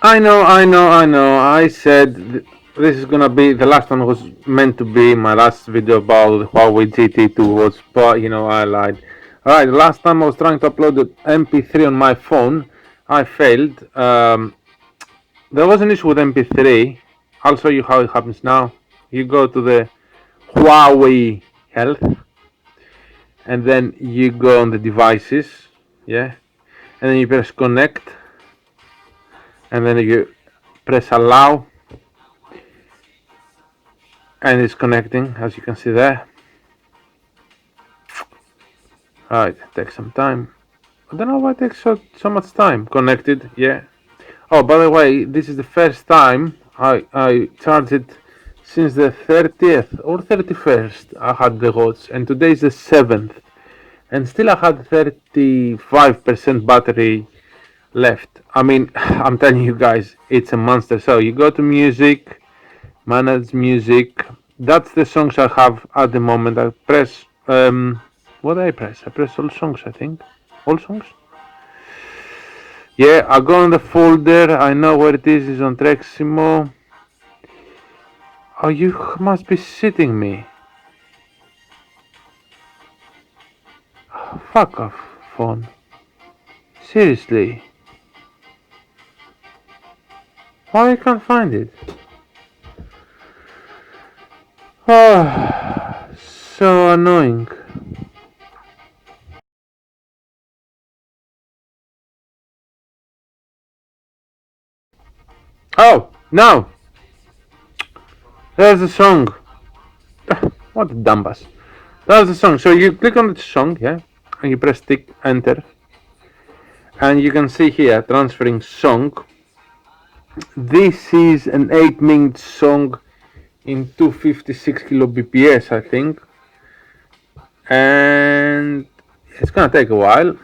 I know. I said this is gonna be the last one was meant to be my last video about the Huawei GT2 was, but I lied. Alright, the last time I was trying to upload the MP3 on my phone, I failed. There was an issue with MP3. I'll show you how it happens now. You go to the Huawei Health, and then you go on the devices, yeah, and then you press connect, and then you press allow, and it's connecting, as you can see there. Alright, takes some time. I don't know why it takes so much time. Connected, yeah. Oh, by the way, this is the first time I charged it since the 30th or 31st I had the watch, and today is the 7th, and still I had 35% battery left. I mean, I'm telling you guys, it's a monster. So you go to music, manage music. That's the songs I have at the moment. I press what did I press? I press all songs, I think. All songs? Yeah, I go on the folder. I know where it is. It's on Treximo. Oh, you must be shitting me. Oh, fuck off, phone. Seriously. Why I can't find it? Oh, so annoying. Oh, no! There's the song. What a dumbass. That's the song. So you click on the song, yeah, and you press tick enter, and you can see here transferring song. This is an 8-minute song in 256 kilo bps, I think, and it's gonna take a while.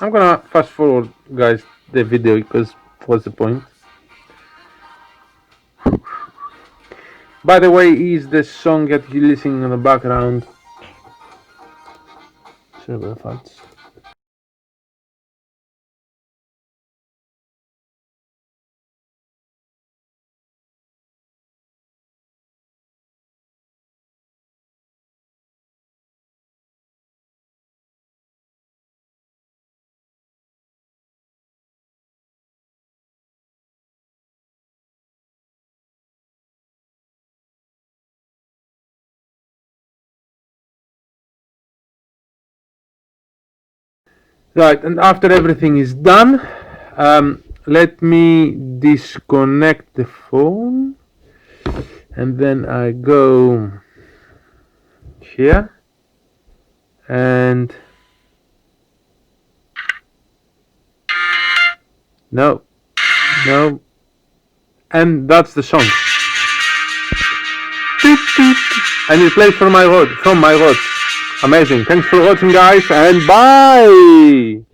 I'm gonna fast forward, guys, the video because what's the point? By the way, is the song that you're listening in the background? Sorry about that. Right, and after everything is done, let me disconnect the phone, and then I go here, and no, and that's the song, and it plays from my watch. Amazing. Thanks for watching, guys, and bye.